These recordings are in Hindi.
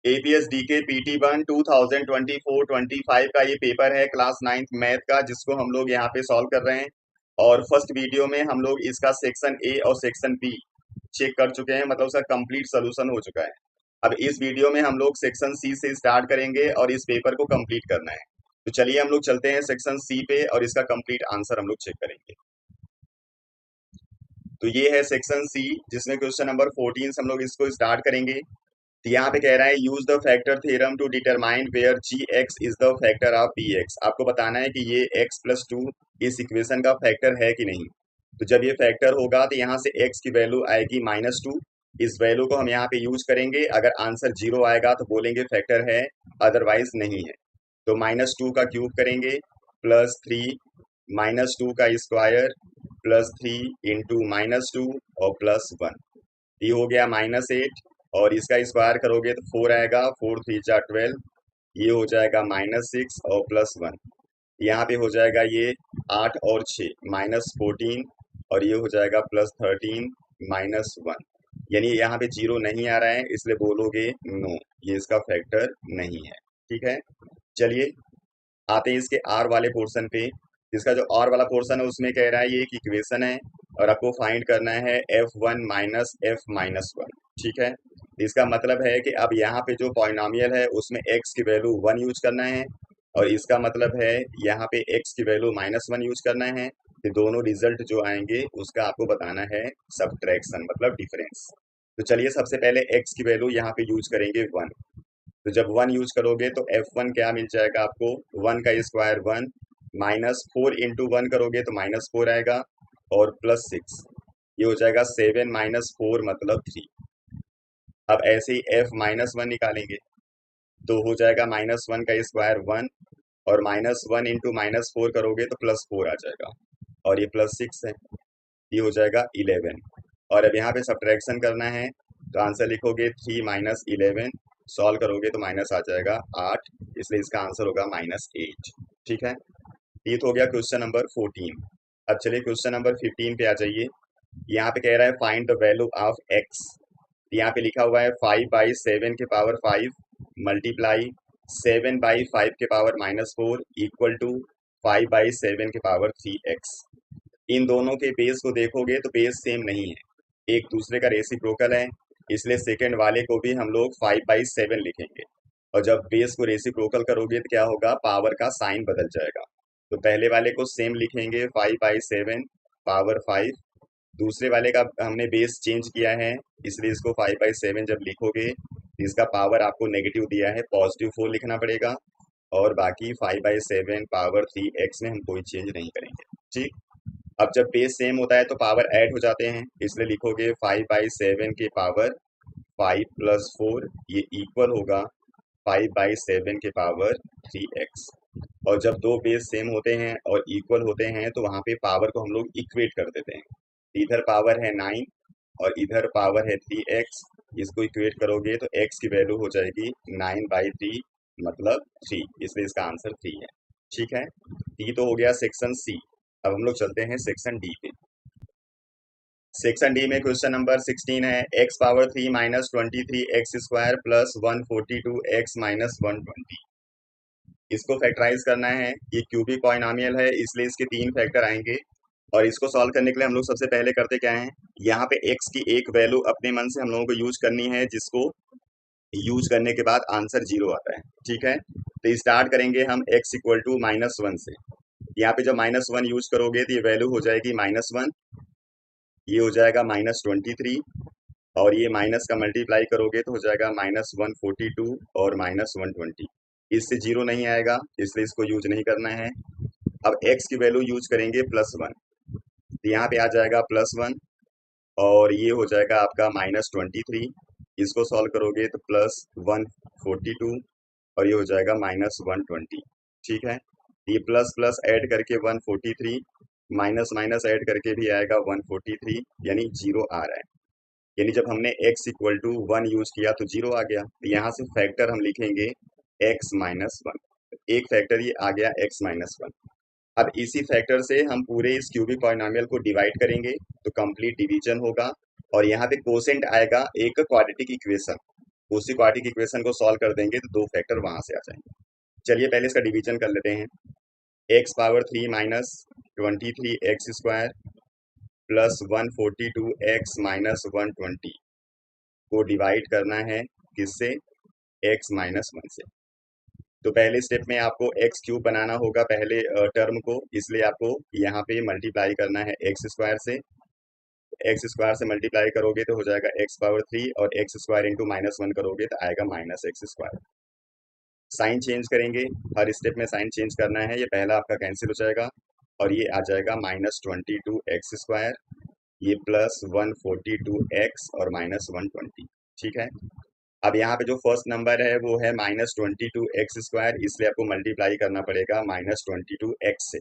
एपीएस डीके PT1 2024-25 का ये पेपर है क्लास 9th मैथ का, जिसको हम लोग यहाँ पे सॉल्व कर रहे हैं। और फर्स्ट वीडियो में हम लोग इसका सेक्शन ए और सेक्शन बी चेक कर चुके हैं, मतलब उसका कंप्लीट सोल्यूशन हो चुका है। अब इस वीडियो में हम लोग सेक्शन सी से स्टार्ट करेंगे और इस पेपर को कंप्लीट करना है। तो चलिए हम लोग चलते हैं सेक्शन सी पे और इसका कंप्लीट आंसर हम लोग चेक करेंगे। तो ये है सेक्शन सी, जिसमें क्वेश्चन नंबर 14 से हम लोग इसको स्टार्ट करेंगे। तो यहाँ पे कह रहा है use the factor theorem to determine where g x is the factor of p x. आपको बताना है कि ये x+2 इस इक्वेशन का फैक्टर है कि नहीं। तो जब ये फैक्टर होगा तो यहाँ से x की वैल्यू आएगी -2। इस वैल्यू को हम यहाँ पे यूज करेंगे। अगर आंसर 0 आएगा तो बोलेंगे फैक्टर है, अदरवाइज नहीं है। तो -2 का क्यूब करेंगे, +3 -2 का स्क्वायर +3 इंटू -2 और +1। ये हो गया -8 और इसका स्क्वायर करोगे तो 4 आएगा, 4 3 जा 12। ये हो जाएगा -6 और +1। यहाँ पे हो जाएगा ये 8 और 6 -14 और ये हो जाएगा +13 -1। यानी यहाँ पे 0 नहीं आ रहा है, इसलिए बोलोगे नो, ये इसका फैक्टर नहीं है। ठीक है, चलिए आते हैं इसके आर वाले पोर्शन पे। इसका जो आर वाला पोर्शन है उसमें कह रहा है ये एक इक्वेशन है और आपको फाइंड करना है f1 माइनस f-1। ठीक है, इसका मतलब है कि अब यहाँ पे जो पॉलिनोमियल है उसमें x की वैल्यू 1 यूज करना है और इसका मतलब है यहाँ पे x की वैल्यू -1 यूज करना है। तो दोनों रिजल्ट जो आएंगे उसका आपको बताना है सब्ट्रैक्शन, मतलब डिफरेंस। तो चलिए सबसे पहले x की वैल्यू यहाँ पे यूज करेंगे 1। तो जब 1 यूज करोगे तो f1 क्या मिल जाएगा आपको, 1 का स्क्वायर 1 -4 इंटू 1 करोगे तो -4 आएगा और +6। ये हो जाएगा 7 -4 मतलब 3। अब ऐसे ही f-1 निकालेंगे तो हो जाएगा -1 का स्क्वायर 1 और -1 इंटू -4 करोगे तो +4 आ जाएगा और ये +6 है, ये हो जाएगा 11। और अब यहाँ पे सब्ट्रैक्शन करना है तो आंसर लिखोगे 3 - 11। सॉल्व करोगे तो माइनस आ जाएगा 8, इसलिए इसका आंसर होगा -8। ठीक है, ये तो हो गया क्वेश्चन नंबर 14। अब चलिए क्वेश्चन नंबर 15 पे आ जाइए। यहाँ पे कह रहा है find the value of x। यहाँ पे लिखा हुआ है 5/7 के पावर 5 मल्टीप्लाई 7/5 के पावर -4 इक्वल टू 5/7 के पावर 3x। इन दोनों के बेस को देखोगे तो बेस सेम नहीं है, एक दूसरे का रेसिप्रोकल है, इसलिए सेकंड वाले को भी हम लोग 5/7 लिखेंगे। और जब बेस को रेसिप्रोकल करोगे तो क्या होगा, पावर का साइन बदल जाएगा। तो पहले वाले को सेम लिखेंगे 5/7 पावर 5। दूसरे वाले का हमने बेस चेंज किया है, इसलिए इसको 5/7 जब लिखोगे तो इसका पावर आपको नेगेटिव दिया है, +4 लिखना पड़ेगा। और बाकी 5/7 पावर 3x में हम कोई चेंज नहीं करेंगे। ठीक, अब जब बेस सेम होता है तो पावर ऐड हो जाते हैं, इसलिए लिखोगे 5/7 के पावर 5 + 4, ये इक्वल होगा 5/7 के पावर 3x। और जब दो बेस सेम होते हैं और इक्वल होते हैं तो वहां पे पावर को हम लोग इक्वेट कर देते हैं। इधर पावर है 9 और इधर पावर है 3x। इसको इक्वेट करोगे तो x की वैल्यू हो जाएगी 9/3 मतलब 3, इसलिए इसका आंसर 3 है। ठीक है, ये तो हो गया सेक्शन सी। अब हम लोग चलते हैं सेक्शन डी पे। सेक्शन डी में क्वेश्चन नंबर 16 है x⁻³ - 23x² + 142x - 120। इसको फैक्टराइज करना है। ये क्यूबिक पॉलिनोमियल है, इसलिए इसके 3 फैक्टर आएंगे। और इसको सॉल्व करने के लिए हम लोग सबसे पहले करते क्या है, यहाँ पे x की एक वैल्यू अपने मन से हम लोगों को यूज करनी है, जिसको यूज करने के बाद आंसर 0 आता है। ठीक है, तो स्टार्ट करेंगे हम x = -1 से। यहाँ पे जब -1 यूज करोगे तो ये वैल्यू हो जाएगी -1, ये हो जाएगा -23 और ये माइनस का मल्टीप्लाई करोगे तो हो जाएगा -142 और -120। इससे 0 नहीं आएगा, इसलिए इसको यूज नहीं करना है। अब x की वैल्यू यूज करेंगे +1, तो यहाँ पे आ जाएगा +1 और ये हो जाएगा आपका -23। इसको सॉल्व करोगे तो +142 और ये हो जाएगा -120। ठीक है, ये प्लस प्लस ऐड करके 143, माइनस माइनस ऐड करके भी आएगा 143, यानी 0 आ रहा है। यानी जब हमने x = 1 यूज किया तो 0 आ गया। तो यहाँ से फैक्टर हम लिखेंगे x-1। एक फैक्टर ये आ गया x-1। अब इसी फैक्टर से हम पूरे इस क्यूबिक पॉलिनोमियल को डिवाइड करेंगे तो कंप्लीट डिवीजन होगा और यहाँ पे कोसेंट आएगा एक क्वाड्रेटिक इक्वेशन। उसी क्वाड्रेटिक इक्वेशन को सॉल्व कर देंगे तो दो फैक्टर वहां से आ जाएंगे। चलिए पहले इसका डिवीजन कर लेते हैं। X power 3 minus 23 x square plus 142 x minus 120 को डिवाइड करना है किससे, एक्स माइनस 1 से। तो पहले स्टेप में आपको एक्स क्यूब बनाना होगा पहले टर्म को, इसलिए आपको यहाँ पे मल्टीप्लाई करना है एक्स स्क्वायर से। एक्स स्क्वायर से मल्टीप्लाई करोगे तो हो जाएगा एक्स पावर 3 और एक्स स्क्वायर इंटू -1 करोगे तो आएगा -एक्स स्क्वायर। साइन चेंज करेंगे, हर स्टेप में साइन चेंज करना है। ये पहला आपका कैंसिल हो जाएगा और ये आ जाएगा -22 एक्स स्क्वायर, ये प्लस 142 एक्स और -120। ठीक है। अब यहाँ पे जो फर्स्ट नंबर है वो है -22 एक्स स्क्वायर, इसलिए आपको मल्टीप्लाई करना पड़ेगा -22 एक्स से।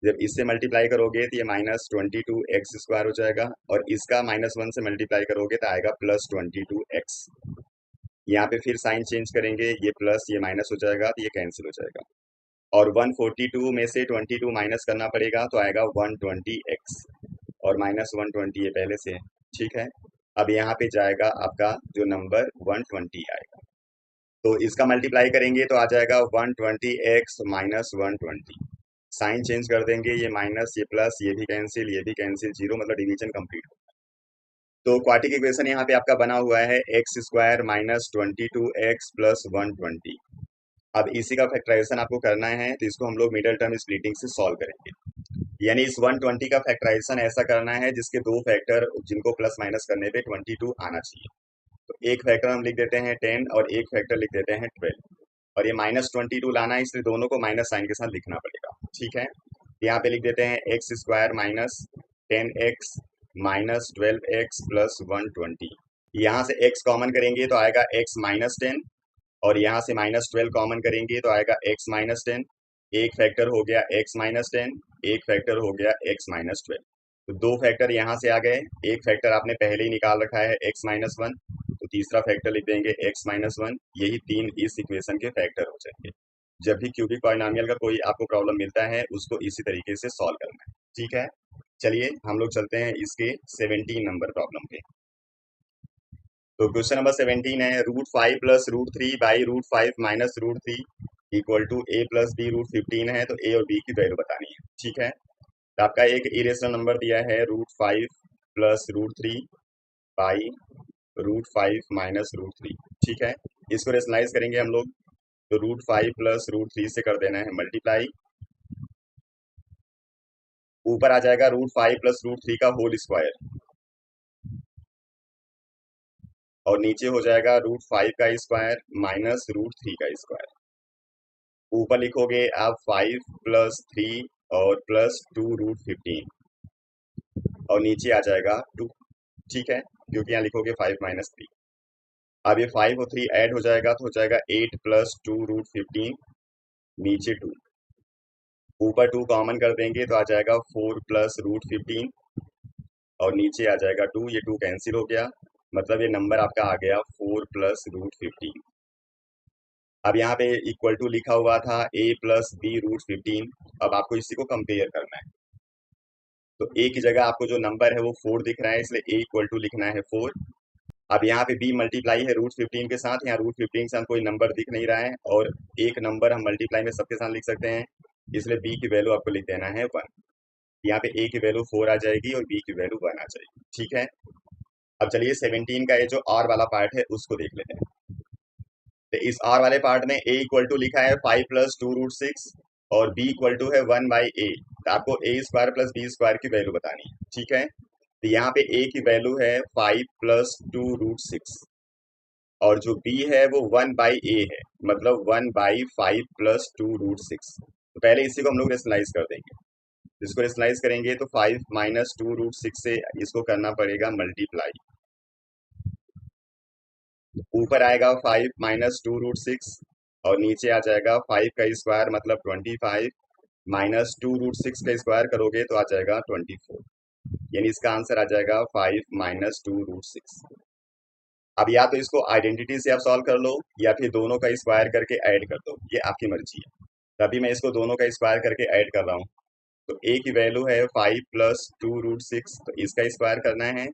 जब इससे मल्टीप्लाई करोगे तो ये -22 एक्स स्क्वायर हो जाएगा और इसका -1 से मल्टीप्लाई करोगे तो आएगा +22 एक्स। यहाँ पे फिर साइन चेंज करेंगे, ये प्लस ये माइनस हो जाएगा तो ये कैंसिल हो जाएगा और 142 में से 22 माइनस करना पड़ेगा तो आएगा 120 एक्स और -120 ये पहले से है। ठीक है। अब यहाँ पे जाएगा आपका जो नंबर 120 आएगा, तो इसका मल्टीप्लाई करेंगे तो आ जाएगा 120 एक्स माइनस 120। साइन चेंज कर देंगे, ये माइनस ये प्लस ये भी कैंसिल ये भी कैंसिल, जीरो, मतलब डिवीजन कंप्लीट। तो क्वाड्रेटिक इक्वेशन यहाँ पे आपका बना हुआ है x square minus 22 x plus 120। अब इसी का फैक्टराइजेशन आपको करना है तो इसको हम लोग मिडल टर्म स्प्लिटिंग से सॉल्व करेंगे। यानी इस 120 का फैक्टराइजेशन ऐसा करना है जिसके दो फैक्टर जिनको प्लस माइनस करने पे 22 आना चाहिए। तो एक फैक्टर हम लिख देते हैं 10 और एक फैक्टर लिख देते हैं 12 और ये -22 लाना है, इसलिए दोनों को माइनस साइन के साथ लिखना पड़ेगा। ठीक है। यहाँ पे लिख देते हैं x square minus 10 x minus 12 x plus 120। यहाँ से x कॉमन करेंगे तो आएगा x माइनस 10 और यहाँ से -12 कॉमन करेंगे तो आएगा x माइनस 10। एक फैक्टर हो गया x माइनस 10, एक फैक्टर हो गया x माइनस 12। तो दो फैक्टर यहाँ से आ गए, एक फैक्टर आपने पहले ही निकाल रखा है x माइनस 1, तो तीसरा फैक्टर लिख देंगे x माइनस 1। यही तीन इस इक्वेशन के फैक्टर हो जाएंगे। जब भी क्यूबिक पॉलिनॉमियल का कोई आपको प्रॉब्लम मिलता है उसको इसी तरीके से सॉल्व करना है। ठीक है। चलिए हम लोग चलते हैं इसके 17 नंबर प्रॉब्लम पे। तो क्वेश्चन नंबर 17 है √5 plus √3 by √5 minus √3 equal to a plus b √15 है, तो a और b की वैल्यू बतानी है। ठीक है। तो आपका एक इरेशनल नंबर दिया है √5 प्लस √3 बाई √5 माइनस √3। ठीक है। इसको रेशनलाइज करेंगे हम लोग, तो √5 प्लस √3 से कर देना है मल्टीप्लाई, ऊपर आ जाएगा √5 प्लस √3 का होल स्क्वायर और नीचे हो जाएगा √5 का स्क्वायर माइनस √3 का स्क्वायर। ऊपर लिखोगे आप 5 प्लस 3 और प्लस 2 √15 और नीचे आ जाएगा 2। ठीक है, क्योंकि यहाँ लिखोगे 5 माइनस 3। अब ये 5 और 3 ऐड हो जाएगा तो हो जाएगा 8 प्लस 2 √15, नीचे 2, ऊपर 2 कॉमन कर देंगे तो आ जाएगा 4 प्लस √15 और नीचे आ जाएगा 2, ये 2 कैंसिल हो गया, मतलब ये नंबर आपका आ गया 4 प्लस √15। अब यहाँ पे इक्वल टू लिखा हुआ था a प्लस बी √15, अब आपको इसी को कंपेयर करना है। तो a की जगह आपको जो नंबर है वो 4 दिख रहा है, इसलिए a इक्वल टू लिखना है 4। अब यहाँ पे b मल्टीप्लाई है √15 के साथ, यहाँ √15 से हम कोई नंबर दिख नहीं रहा है और एक नंबर हम मल्टीप्लाई में सबके साथ लिख सकते हैं, इसलिए b की वैल्यू आपको लिख देना है 1। यहाँ पे a की वैल्यू 4 आ जाएगी और b की वैल्यू 1 आ जाएगी। ठीक है। अब चलिए 17 का ये जो r वाला पार्ट है उसको देख लेते हैं। तो इस r वाले पार्ट में a इक्वल टू लिखा है 5 प्लस 2 √6 और b इक्वल टू है 1 बाई a, तो आपको a square plus b square की वैल्यू बतानी है। ठीक है। तो यहाँ पे a की वैल्यू है 5 प्लस 2 √6 और जो b है वो 1 बाई a है, मतलब 1 बाई 5 प्लस 2 √6। तो पहले इसी को हम लोग रेशनलाइज कर देंगे। इसको रेशनलाइज करेंगे तो 5 माइनस 2 √6 से इसको करना पड़ेगा मल्टीप्लाई, ऊपर आएगा 5 माइनस 2 √6 और नीचे आ जाएगा 5 का स्क्वायर मतलब 25 माइनस 2 √6 का स्क्वायर करोगे तो आ जाएगा 24, यानी इसका आंसर आ जाएगा 5 माइनस 2 √6। अब या तो इसको आइडेंटिटी से आप सॉल्व कर लो या फिर दोनों का स्क्वायर करके ऐड कर दो, ये आपकी मर्जी है। तभी मैं इसको दोनों का स्क्वायर करके ऐड कर रहा हूँ। तो a की वैल्यू है 5 प्लस 2 √6, तो इसका स्क्वायर करना है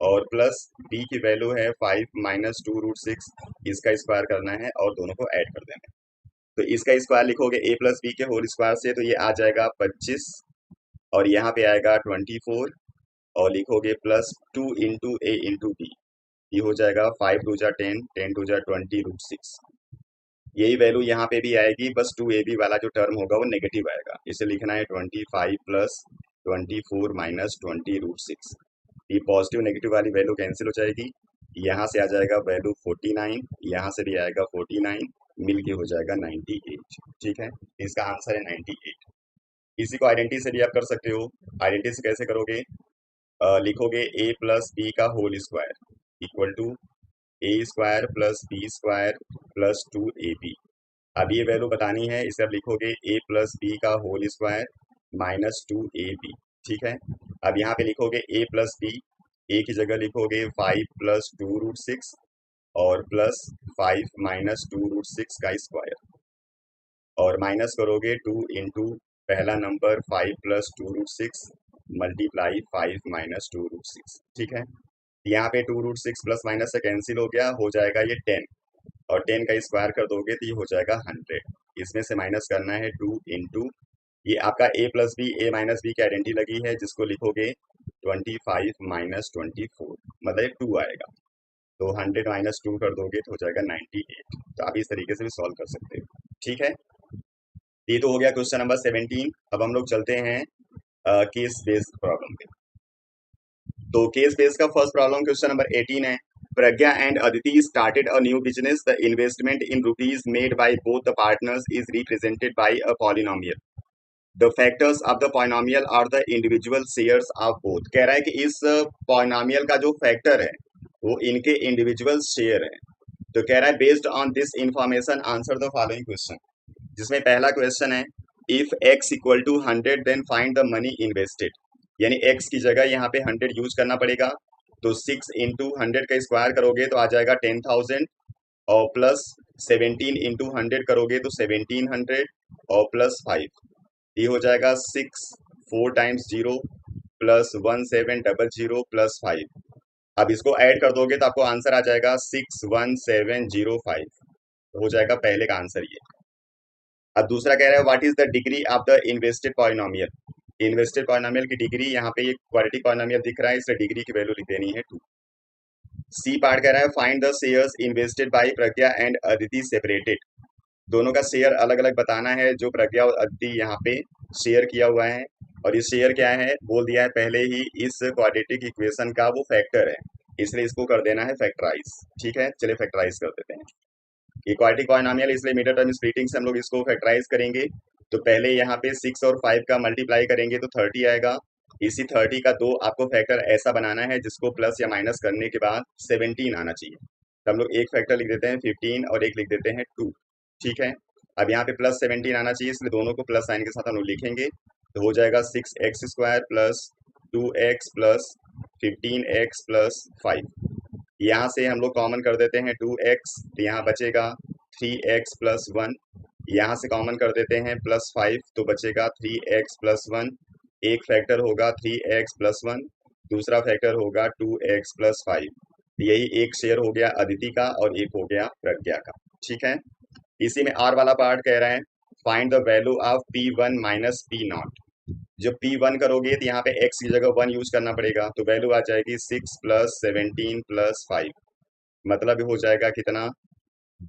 और प्लस b की वैल्यू है 5 माइनस 2√6, इसका स्क्वायर करना है और दोनों को ऐड कर देना है। तो इसका स्क्वायर लिखोगे a प्लस बी के होल स्क्वायर से, तो ये आ जाएगा 25 और यहाँ पे आएगा 24 और लिखोगे प्लस 2 इंटू ए इंटू बी, ये हो जाएगा 5 टू जा 10, 10 टू जा 20√6। यही वैल्यू यहाँ पे भी आएगी, बस 2ab वाला जो टर्म होगा वो नेगेटिव आएगा। इसे लिखना है 25 प्लस 24 माइनस 20√6। ये पॉजिटिव नेगेटिव वाली वैल्यू कैंसिल हो जाएगी, यहाँ से आ जाएगा वैल्यू 49, यहाँ से भी आएगा 49, मिल के हो जाएगा 98। ठीक है, इसका आंसर है 98। इसी को आइडेंटिटी से भी आप कर सकते हो। आइडेंटिटी से कैसे करोगे? लिखोगे a प्लस बी का whole square equal to a square plus b square plus 2ab। अब ये वैल्यू बतानी है, इसे अब लिखोगे a प्लस बी का होल स्क्वायर माइनस 2ab। ठीक है, अब यहाँ पे लिखोगे a प्लस बी, a की जगह लिखोगे 5 प्लस 2√6 और प्लस 5 माइनस 2√6 का स्क्वायर, और माइनस करोगे 2 इंटू पहला नंबर 5 प्लस 2√6 मल्टीप्लाई 5 माइनस 2√6। ठीक है, यहाँ पे 2√6 प्लस माइनस से कैंसिल हो गया, हो जाएगा ये 10 और 10 का स्क्वायर कर दोगे तो ये हो जाएगा 100। इसमें से माइनस करना है 2 इंटू, ये आपका a plus b a minus b की आइडेंटिटी लगी है, जिसको लिखोगे 25 माइनस 24, मतलब 2 आएगा। तो 100 माइनस 2 कर दोगे तो हो जाएगा 98। तो आप इस तरीके से भी सॉल्व कर सकते हो। ठीक है, ये तो हो गया क्वेश्चन नंबर 17। अब हम लोग चलते हैं केस बेस्ड प्रॉब्लम पे। तो केस बेस्ड का फर्स्ट प्रॉब्लम क्वेश्चन नंबर 18 है। Pragya and Aditi started a new business. The investment in rupees made by both the partners is represented by a polynomial. The factors of the polynomial are the individual shares of both. कह रहा है कि इस पॉलिनोमियल का जो फैक्टर है वो इनके इंडिविजुअल शेयर है। तो कह रहा है based on this information answer the following question. जिसमें पहला क्वेश्चन है if x equal to 100 then find the money invested. यानी x की जगह यहाँ पे 100 यूज करना पड़ेगा। तो 6 इंटू 100 का स्क्वायर करोगे तो आ जाएगा 10,000 और प्लस 17 इंटू 100 करोगे तो 1700 और प्लस 5, ये हो जाएगा 6 4 टाइम्स 0 प्लस 1700 प्लस 5। अब इसको ऐड कर दोगे तो आपको आंसर आ जाएगा 61705। तो हो जाएगा पहले का आंसर ये। अब दूसरा कह रहा है what is the degree of the invested polynomial. Invested polynomial की डिग्री, यहाँ पे ये क्वाड्रेटिक पॉलिनोमियल दिख रहा है, इसलिए डिग्री की वैल्यू लिख देनी है 2। सी पार्ट कह रहा है find the shares invested bye Pragya and Aditi separated. दोनों का शेयर अलग अलग बताना है, जो प्रज्ञा और अदिति यहाँ पे शेयर किया हुआ है। और ये शेयर क्या है बोल दिया है पहले ही, इस क्वाड्रेटिक इक्वेशन का वो फैक्टर है, इसलिए इसको कर देना है फैक्टराइज। ठीक है, चलिए फैक्टराइज कर देते हैं। इक्वालिटी पॉलिनोमियल इसलिए मीडियम टर्म स्प्लिटिंग से हम लोग इसको फैक्टराइज करेंगे। तो पहले यहाँ पे 6 और 5 का मल्टीप्लाई करेंगे तो 30 आएगा। इसी 30 का 2 आपको फैक्टर ऐसा बनाना है जिसको प्लस या माइनस करने के बाद 17 आना चाहिए। तो हम लोग एक फैक्टर लिख देते हैं 15 और एक लिख देते हैं 2। ठीक है, अब यहाँ पे प्लस 17 आना चाहिए, इसलिए दोनों को प्लस साइन के साथ हम लोग लिखेंगे। तो हो जाएगा 6x square plus 2x plus 15x plus 5। यहाँ से हम लोग कॉमन कर देते हैं 2x, तो यहाँ बचेगा 3x प्लस 1। यहाँ से कॉमन कर देते हैं प्लस 5, तो बचेगा 3x प्लस 1। एक फैक्टर होगा 3x प्लस 1, दूसरा फैक्टर होगा 2x प्लस 5। यही एक शेयर हो गया अदिति का और एक हो गया प्रज्ञा का। ठीक है, इसी में आर वाला पार्ट कह रहे हैं find the value of P1 minus P0। जब P1 करोगे तो यहाँ पे x की जगह 1 यूज करना पड़ेगा, तो वैल्यू आ जाएगी 6 प्लस 17 प्लस 5, मतलब हो जाएगा कितना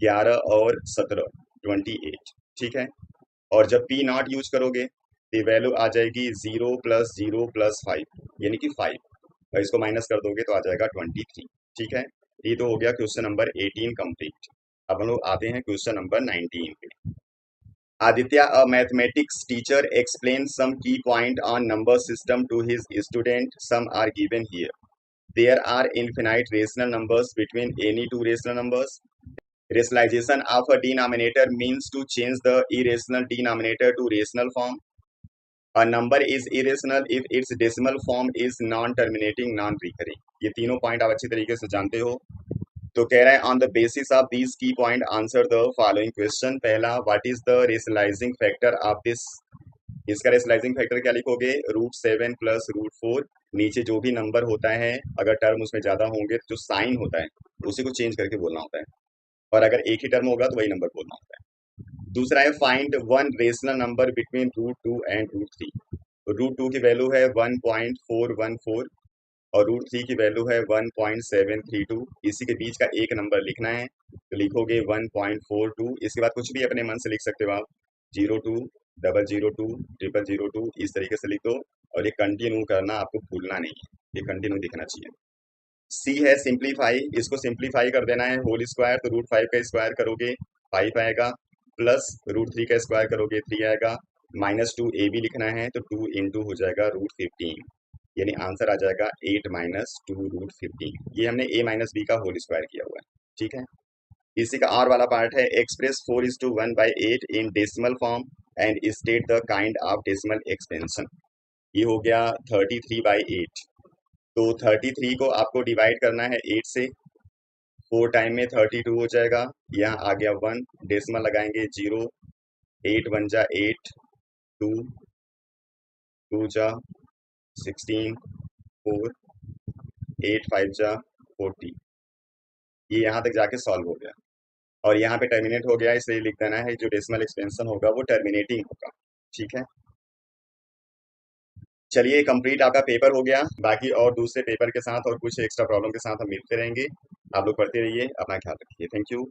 11 और 17 28। ठीक है, और जब P0 यूज करोगे तो वैल्यू आ जाएगी 0 प्लस 0 प्लस 5 यानी कि 5, और इसको माइनस कर दोगे तो आ जाएगा 23। ठीक है, ये तो हो गया क्वेश्चन नंबर 18 कंप्लीट। अब हम लोग आते हैं क्वेश्चन नंबर 19 पे। Aditya, a mathematics teacher, explains some key point on number system to his student. Some are given here. There are infinite rational numbers between any two rational numbers. Rationalization of a denominator means to change the irrational denominator to rational form. A number is irrational if its decimal form is non-terminating, non-recurring. ये तीनों पॉइंट आप अच्छी तरीके से जानते हो। तो कह रहा है on the basis of these key points answer the following question. पहला, what is the rationalising factor of this इसका रेशनलाइजिंग फैक्टर क्या लिखोगे, √7 प्लस √4। नीचे जो भी नंबर होता है अगर टर्म उसमें ज्यादा होंगे तो जो साइन होता है उसी को चेंज करके बोलना होता है, और अगर एक ही टर्म होगा तो वही नंबर बोलना होता है। दूसरा है find one rational number between √2 and √3। √2 की वैल्यू है 1.414 और √3 की वैल्यू है 1.732। इसी के बीच का एक नंबर लिखना है तो लिखोगे 1.42। इसके बाद कुछ भी अपने मन से लिख सकते हो आप, 02 002 0002, इस तरीके से लिख दो। और ये कंटिन्यू करना, आपको भूलना नहीं है, ये कंटिन्यू दिखना चाहिए। सी है सिंप्लीफाई, इसको सिंप्लीफाई कर देना है होल स्क्वायर, तो √5 का स्क्वायर करोगे 5 आएगा, प्लस √3 का स्क्वायर करोगे 3 आएगा, -2 ए भी लिखना है तो 2 इंटू हो जाएगा √15, यानी आंसर आ जाएगा 8 माइनस 2 √15। ये हमने a माइनस बी का होल स्क्वायर किया हुआ है, ठीक है। इसी का और वाला पार्ट है, express 4:1/8 in decimal form and state the kind of decimal expansion. ये हो गया 33/8। तो 33 को आपको डिवाइड करना है 8 से, 4 टाइम में 32 हो जाएगा, यहाँ आ गया 1, डेसिमल लगाएंगे 0, 8 1 जा 8, 2 2 जा 16, 4, 8 5 जा 40। ये यहाँ तक जाके सॉल्व हो गया और यहाँ पे टर्मिनेट हो गया, इसलिए लिख देना है जो डेसिमल एक्सपेंशन होगा वो टर्मिनेटिंग होगा, ठीक है। चलिए कंप्लीट आपका पेपर हो गया। बाकी और दूसरे पेपर के साथ और कुछ एक्स्ट्रा प्रॉब्लम के साथ हम मिलते रहेंगे। आप लोग पढ़ते रहिए, अपना ख्याल रखिए। Thank you.